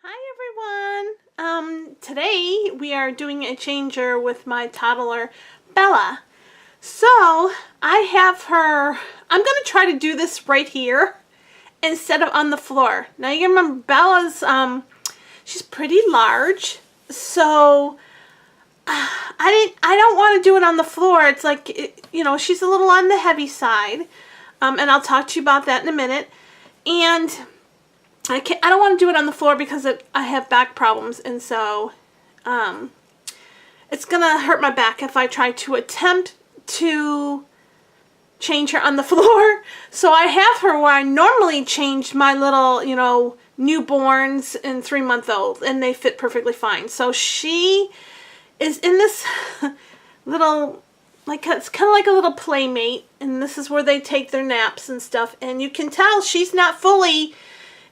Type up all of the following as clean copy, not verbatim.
Hi everyone! Today we are doing a changer with my toddler, Bella. So, I have her, I'm going to try to do this right here instead of on the floor. Now you remember Bella's, she's pretty large, so I don't want to do it on the floor. It's like, she's a little on the heavy side, and I'll talk to you about that in a minute. And I don't want to do it on the floor because I have back problems, and so it's gonna hurt my back if I try to attempt to change her on the floor. So I have her where I normally change my little, newborns and 3-month-old, and they fit perfectly fine. So she is in this little, it's kind of like a little playmate, and this is where they take their naps and stuff, and you can tell she's not fully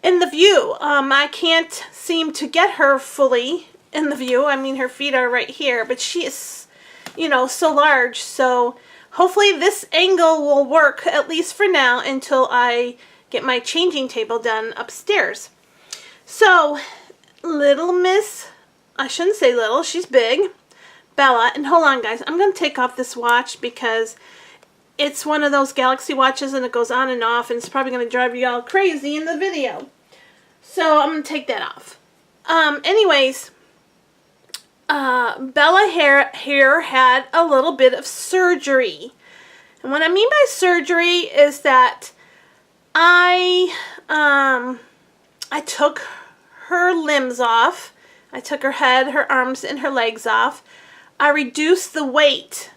in the view. I can't seem to get her fully in the view. I mean, her feet are right here, but she is, so large. So hopefully this angle will work, at least for now, until I get my changing table done upstairs. So, little miss, I shouldn't say little, she's big, Bella, and hold on guys, I'm going to take off this watch because it's one of those Galaxy watches and it goes on and off, and it's probably going to drive you all crazy in the video. So I'm going to take that off. Anyways, Bella here had a little bit of surgery. And what I mean by surgery is that I took her limbs off. I took her head, her arms, and her legs off. I reduced the weight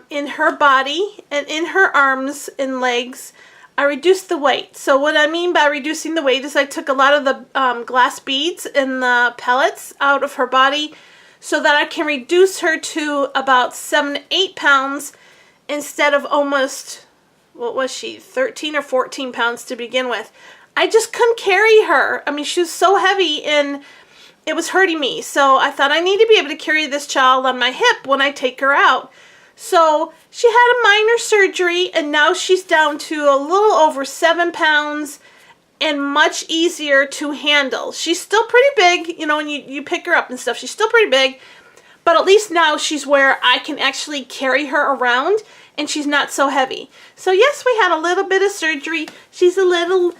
in her body and in her arms and legs. I reduced the weight. So what I mean by reducing the weight is I took a lot of the glass beads and the pellets out of her body so that I can reduce her to about 7 to 8 pounds instead of almost, what was she, 13 or 14 pounds to begin with. I just couldn't carry her. I mean, she was so heavy and it was hurting me. So I thought I need to be able to carry this child on my hip when I take her out. So she had a minor surgery, and now she's down to a little over 7 pounds and much easier to handle. She's still pretty big, when you pick her up and stuff. She's still pretty big, but at least now she's where I can actually carry her around, and she's not so heavy. So yes, we had a little bit of surgery. She's not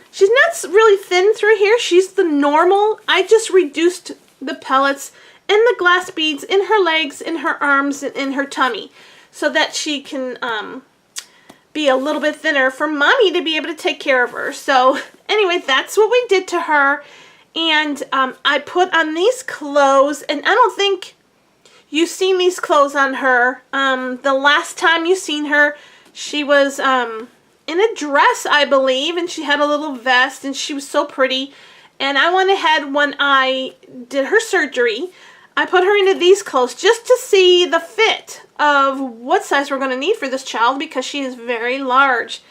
really thin through here. She's the normal. I just reduced the pellets and the glass beads in her legs, in her arms, and in her tummy, so that she can be a little bit thinner for mommy to be able to take care of her. So anyway, that's what we did to her. And I put on these clothes, and I don't think you've seen these clothes on her. The last time you seen her, she was in a dress, I believe, and she had a little vest, and she was so pretty. And I went ahead when I did her surgery, I put her into these clothes just to see the fit of what size we're going to need for this child because she is very large.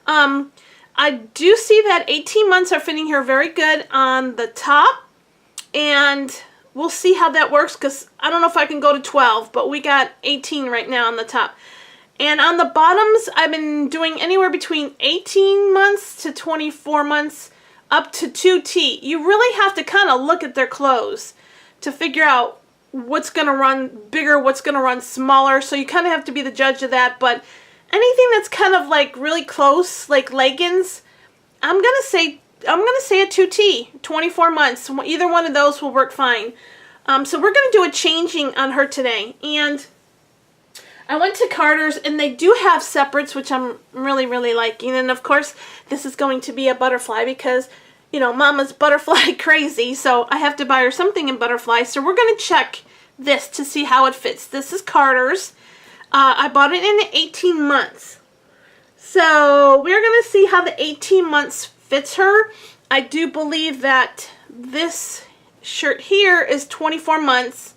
I do see that 18 months are fitting her very good on the top, and we'll see how that works because I don't know if I can go to 12, but we got 18 right now on the top. And on the bottoms, I've been doing anywhere between 18 months to 24 months up to 2T. You really have to kind of look at their clothes to figure out what's going to run bigger, what's going to run smaller. So you kind of have to be the judge of that. But anything that's kind of like really close, like leggings, I'm going to say a 2T, 24 months. Either one of those will work fine. So we're going to do a changing on her today. And I went to Carter's, and they do have separates, which I'm really, really liking. And of course, this is going to be a butterfly because Mama's butterfly crazy, so I have to buy her something in butterfly. So we're going to check this to see how it fits. This is Carter's. I bought it in 18 months. So we're going to see how the 18 months fits her. I do believe that this shirt here is 24 months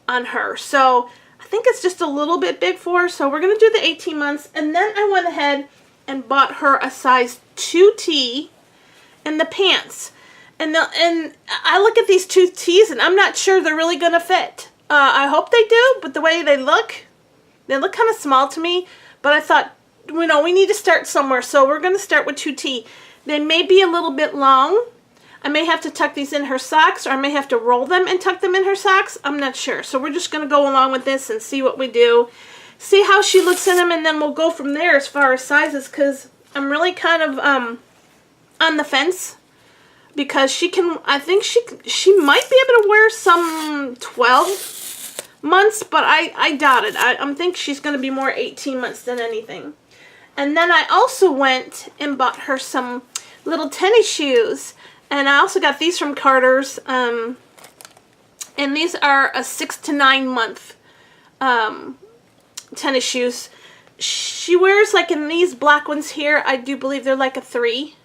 on her. So I think it's just a little bit big for her. So we're going to do the 18 months. And then I went ahead and bought her a size 2T in the pants. And I look at these 2Ts and I'm not sure they're really going to fit. I hope they do, but the way they look kind of small to me. But I thought, we need to start somewhere, so we're going to start with 2T. They may be a little bit long. I may have to tuck these in her socks, or I may have to roll them and tuck them in her socks. I'm not sure. So we're just going to go along with this and see what we do. See how she looks in them, and then we'll go from there as far as sizes, because I'm really kind of on the fence. Because she can, I think she might be able to wear some 12 months, but I doubt it. I think she's going to be more 18 months than anything. And then I also went and bought her some little tennis shoes. And I also got these from Carter's. And these are a 6 to 9 month tennis shoes. She wears, like, in these black ones here, I do believe they're like a 3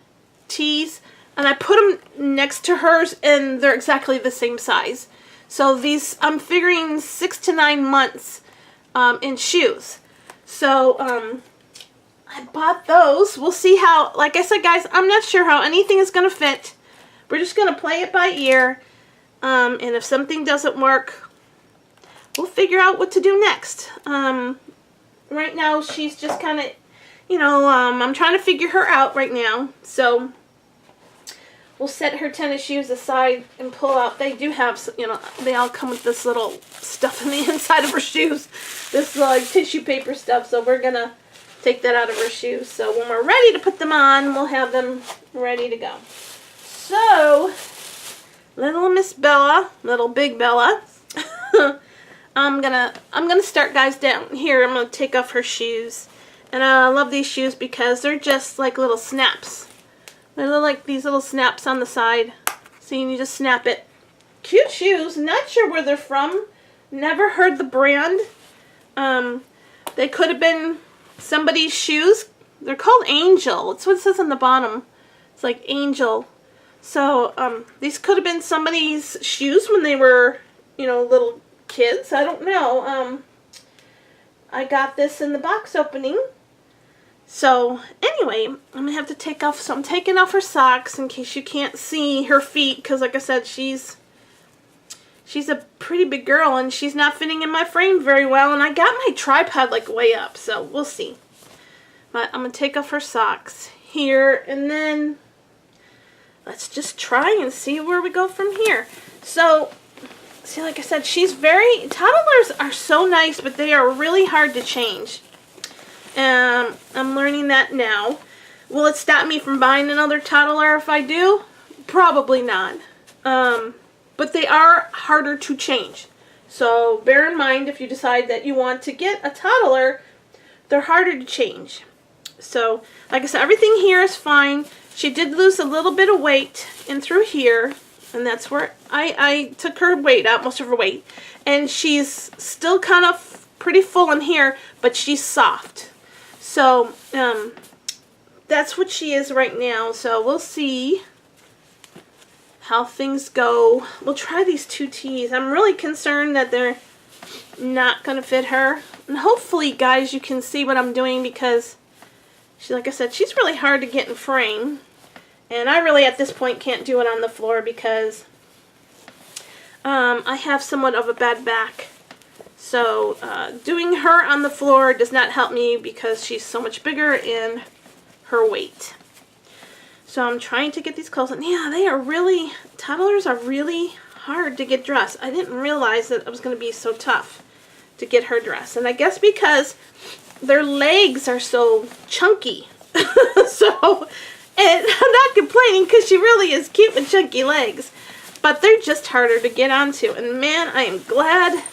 T's. And I put them next to hers, and they're exactly the same size. So these, I'm figuring 6 to 9 months in shoes. So I bought those. We'll see how, like I said, guys, I'm not sure how anything is going to fit. We're just going to play it by ear. And if something doesn't work, we'll figure out what to do next. Right now, she's just kind of, you know, I'm trying to figure her out right now. So we'll set her tennis shoes aside and pull out. They do have, you know, they all come with this little stuff in the inside of her shoes. This like tissue paper stuff. So we're going to take that out of her shoes. So when we're ready to put them on, we'll have them ready to go. So, little Miss Bella, little Big Bella. I'm gonna start, guys, down here. I'm gonna take off her shoes. And I love these shoes because they're just like little snaps. They're like these little snaps on the side. So you just snap it. Cute shoes. Not sure where they're from. Never heard the brand. They could have been somebody's shoes. They're called Angel. That's what it says on the bottom. It's like Angel. So these could have been somebody's shoes when they were, you know, little kids. I don't know. I got this in the box opening. So, anyway, I'm going to have to take off, so I'm taking off her socks in case you can't see her feet, because like I said, she's a pretty big girl, and she's not fitting in my frame very well, and I got my tripod, like, way up, so we'll see. But I'm going to take off her socks here, and then let's just try and see where we go from here. So, see, like I said, toddlers are so nice, but they are really hard to change. I'm learning that now. Will it stop me from buying another toddler if I do? Probably not. But they are harder to change. So bear in mind, if you decide that you want to get a toddler, they're harder to change. So, like I said, everything here is fine. She did lose a little bit of weight in through here. And that's where I took her weight out, most of her weight. And she's still kind of pretty full in here, but she's soft. So, that's what she is right now. So, we'll see how things go. We'll try these 2 T's. I'm really concerned that they're not going to fit her. And hopefully, guys, you can see what I'm doing because, like I said, she's really hard to get in frame. And I really, at this point, can't do it on the floor because I have somewhat of a bad back. So, doing her on the floor does not help me because she's so much bigger in her weight. So, I'm trying to get these clothes. And yeah, toddlers are really hard to get dressed. I didn't realize that it was going to be so tough to get her dressed. And I guess because their legs are so chunky. So, and I'm not complaining because she really is cute with chunky legs. But they're just harder to get onto. And man, I am glad.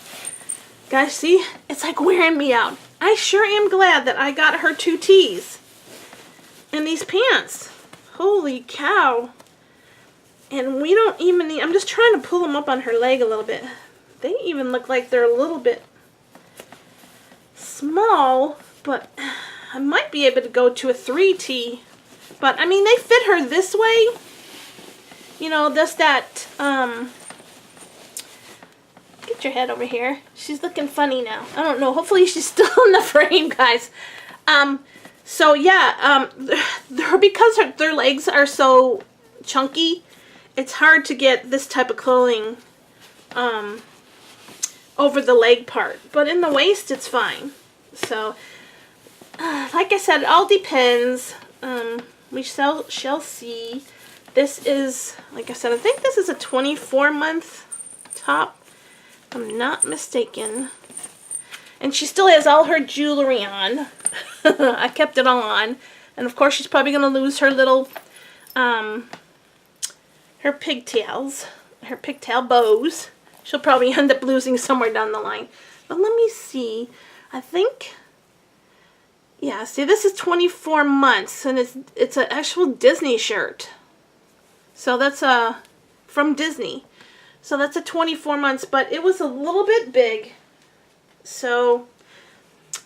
Guys, see? It's like wearing me out. I sure am glad that I got her 2 T's. And these pants. Holy cow. And we don't even need... I'm just trying to pull them up on her leg a little bit. They even look like they're a little bit small. But I might be able to go to a 3T. But, I mean, they fit her this way. You know, just that... Get your head over here. She's looking funny now. I don't know. Hopefully she's still in the frame, guys. So yeah, because their legs are so chunky, it's hard to get this type of clothing over the leg part. But in the waist, it's fine. So, like I said, it all depends. We shall see. This is, like I said, I think this is a 24-month top, if I'm not mistaken. And she still has all her jewelry on. I kept it all on. And of course she's probably going to lose her little, her pigtails, her pigtail bows. She'll probably end up losing somewhere down the line. But let me see. I think, yeah, see, this is 24 months, and it's an actual Disney shirt. So that's from Disney. So that's a 24 months, but it was a little bit big. So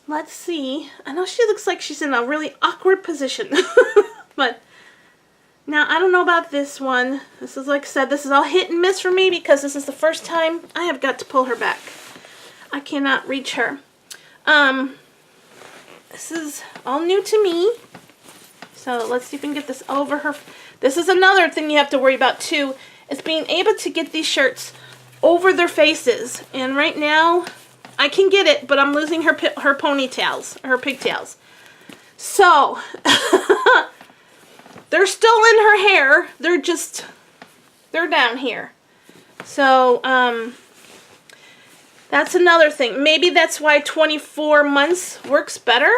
let's see. I know she looks like she's in a really awkward position. But now I don't know about this one. This is, like I said, this is all hit and miss for me because this is the first time I have got to pull her back. I cannot reach her. This is all new to me. So let's see if we can get this over her. This is another thing you have to worry about too, is being able to get these shirts over their faces. And right now, I can get it, but I'm losing her ponytails, her pigtails. So, they're still in her hair. They're down here. So, that's another thing. Maybe that's why 24 months works better.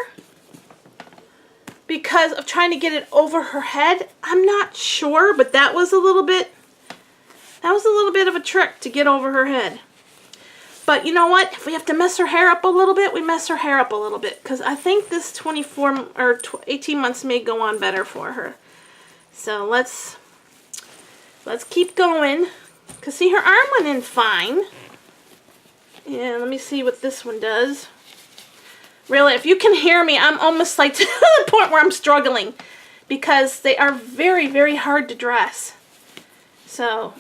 Because of trying to get it over her head. I'm not sure, but that was a little bit of a trick to get over her head. But you know what? If we have to mess her hair up a little bit, we mess her hair up a little bit. Because I think this 24 or 18 months may go on better for her. So let's keep going. Because see, her arm went in fine. Yeah, let me see what this one does. Really, if you can hear me, I'm almost like to the point where I'm struggling. Because they are very, very hard to dress. So,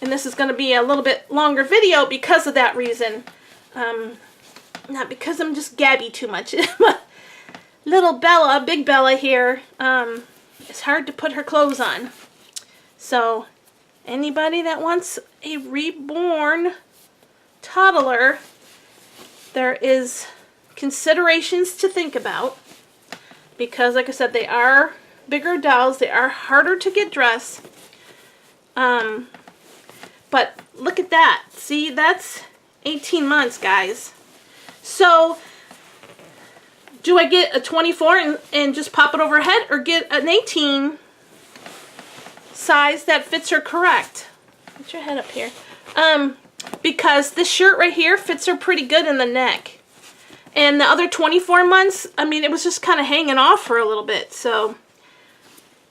and this is going to be a little bit longer video because of that reason. Not because I'm just gabby too much. Little Bella, big Bella here, it's hard to put her clothes on. So, anybody that wants a reborn toddler, there is considerations to think about. Because, like I said, they are bigger dolls. They are harder to get dressed. But look at that. See, that's 18 months, guys. So, do I get a 24 and just pop it over her head, or get an 18 size that fits her correct? Put your head up here. Because this shirt right here fits her pretty good in the neck. And the other 24 months, I mean, it was just kind of hanging off for a little bit. So,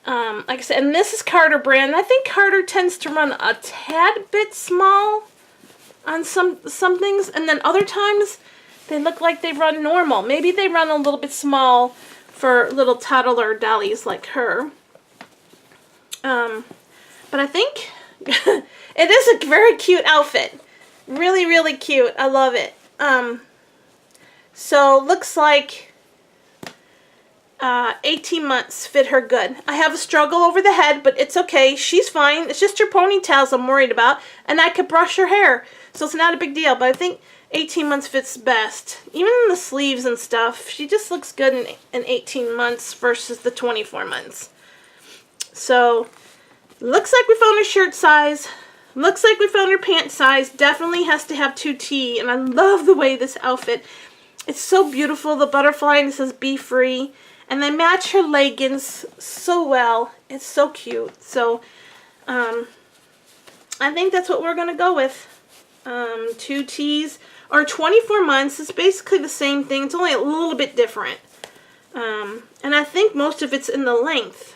like I said, and this is Carter brand. I think Carter tends to run a tad bit small on some things, and then other times they look like they run normal. Maybe they run a little bit small for little toddler dollies like her. But I think it is a very cute outfit. Really, really cute. I love it. So looks like 18 months fit her good. I have a struggle over the head, but it's okay. She's fine. It's just her ponytails I'm worried about, and I could brush her hair, so it's not a big deal. But I think 18 months fits best. Even in the sleeves and stuff, she just looks good in 18 months versus the 24 months. So, looks like we found her shirt size. Looks like we found her pant size. Definitely has to have 2T, and I love the way this outfit, it's so beautiful. The butterfly, and it says be free. And they match her leggings so well. It's so cute. So, I think that's what we're going to go with. 2Ts or 24 months. It's basically the same thing. It's only a little bit different. And I think most of it's in the length.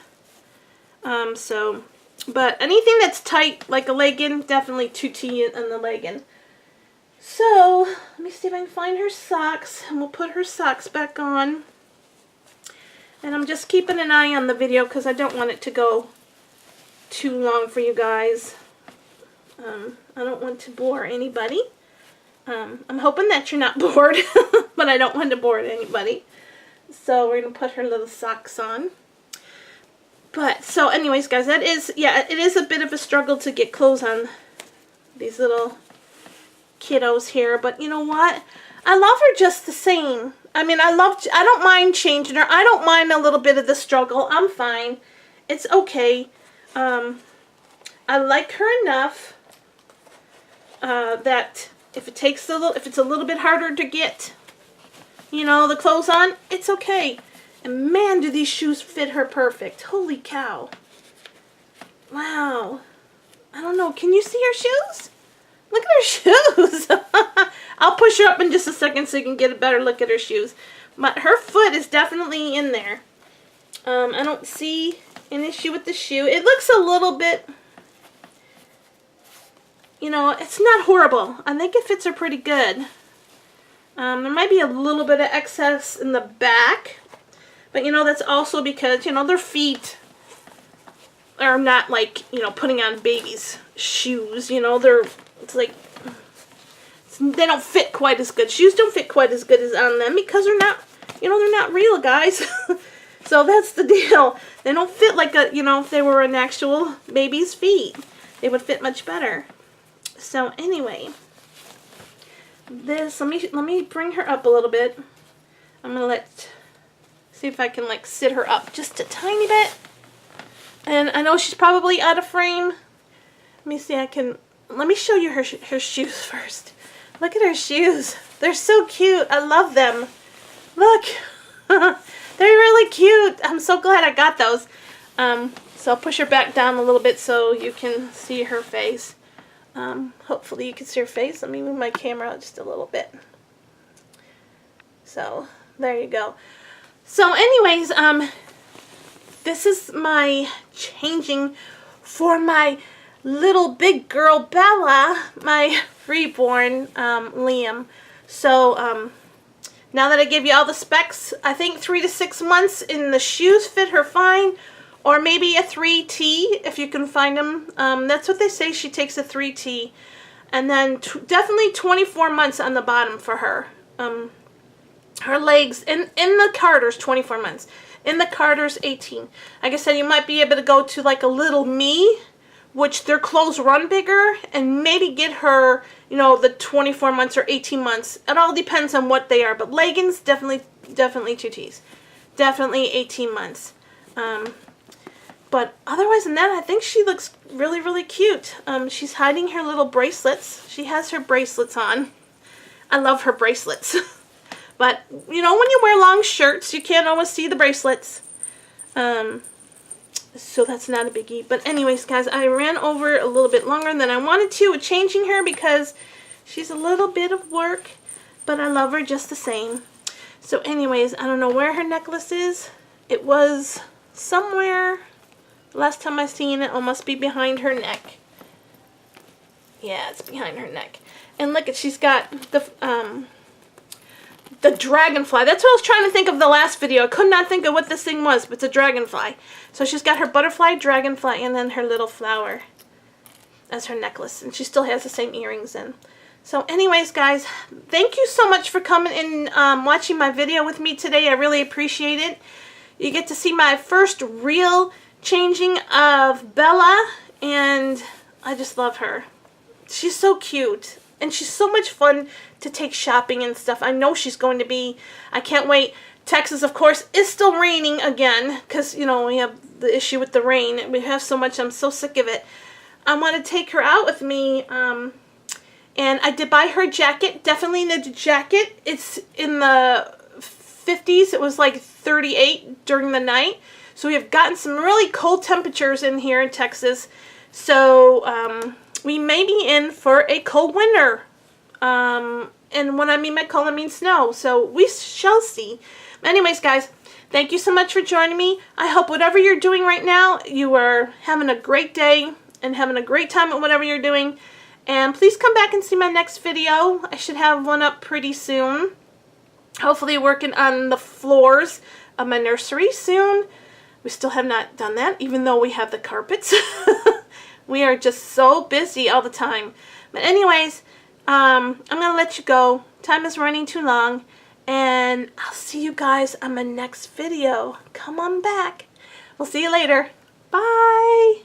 But anything that's tight, like a legging, definitely 2T in the legging. So, let me see if I can find her socks. And we'll put her socks back on. And I'm just keeping an eye on the video because I don't want it to go too long for you guys. I don't want to bore anybody. I'm hoping that you're not bored, but I don't want to bore anybody. So we're going to put her little socks on. But, so anyways, guys, that is, yeah, it is a bit of a struggle to get clothes on these little kiddos here. But you know what? I love her just the same. I mean, I don't mind changing her. I don't mind a little bit of the struggle. I'm fine. It's okay. I like her enough that if it's a little bit harder to get, you know, the clothes on, it's okay. And man, do these shoes fit her perfect. Holy cow. Wow. I don't know. Can you see her shoes? Look at her shoes. I'll push her up in just a second so you can get a better look at her shoes. But her foot is definitely in there. I don't see an issue with the shoe. It looks a little bit, you know, it's not horrible. I think it fits her pretty good. There might be a little bit of excess in the back. But, you know, that's also because, you know, their feet are not like, you know, putting on babies' shoes. You know, it's like, they don't fit quite as good. Shoes don't fit quite as good as on them because they're not, you know, they're not real, guys. So that's the deal. They don't fit like a, you know, if they were an actual baby's feet. They would fit much better. So anyway, this, let me bring her up a little bit. I'm going to see if I can like sit her up just a tiny bit. And I know she's probably out of frame. Let me see, let me show you her shoes first. Look at her shoes. They're so cute. I love them. Look. They're really cute. I'm so glad I got those. So I'll push her back down a little bit so you can see her face. Hopefully you can see her face. Let me move my camera out just a little bit. So, there you go. So anyways, this is my changing for my little big girl Bella, my reborn Liam. So now that I gave you all the specs, I think 3 to 6 months in the shoes fit her fine, or maybe a 3T if you can find them. That's what they say. She takes a 3T, and then definitely 24 months on the bottom for her. Her legs in the Carter's 24 months. In the Carter's 18. Like I said, you might be able to go to like a little me, which their clothes run bigger, and maybe get her, you know, the 24 months or 18 months. It all depends on what they are. But leggings, definitely 2Ts. Definitely 18 months. But otherwise than that, I think she looks really, really cute. She's hiding her little bracelets. She has her bracelets on. I love her bracelets. But, you know, when you wear long shirts, you can't always see the bracelets. So that's not a biggie. But anyways, guys, I ran over a little bit longer than I wanted to with changing her because she's a little bit of work. But I love her just the same. So anyways, I don't know where her necklace is. It was somewhere. Last time I seen it, it must be behind her neck. Yeah, it's behind her neck. And look, she's got the dragonfly. That's what I was trying to think of the last video. I could not think of what this thing was, but it's a dragonfly. So she's got her butterfly, dragonfly, and then her little flower as her necklace. And she still has the same earrings in. So anyways, guys, thank you so much for coming and watching my video with me today. I really appreciate it. You get to see my first real changing of Bella, and I just love her. She's so cute. And she's so much fun to take shopping and stuff. I know she's going to be. I can't wait. Texas, of course, is still raining again. Because, you know, we have the issue with the rain. We have so much. I'm so sick of it. I want to take her out with me. And I did buy her a jacket. Definitely need a jacket. It's in the 50s. It was like 38 during the night. So we have gotten some really cold temperatures in here in Texas. So, we may be in for a cold winter. And when I mean by cold, I mean snow. So we shall see. Anyways, guys, thank you so much for joining me. I hope whatever you're doing right now, you are having a great day and having a great time at whatever you're doing. And please come back and see my next video. I should have one up pretty soon. Hopefully working on the floors of my nursery soon. We still have not done that, even though we have the carpets. We are just so busy all the time. But anyways, I'm going to let you go. Time is running too long. And I'll see you guys on my next video. Come on back. We'll see you later. Bye.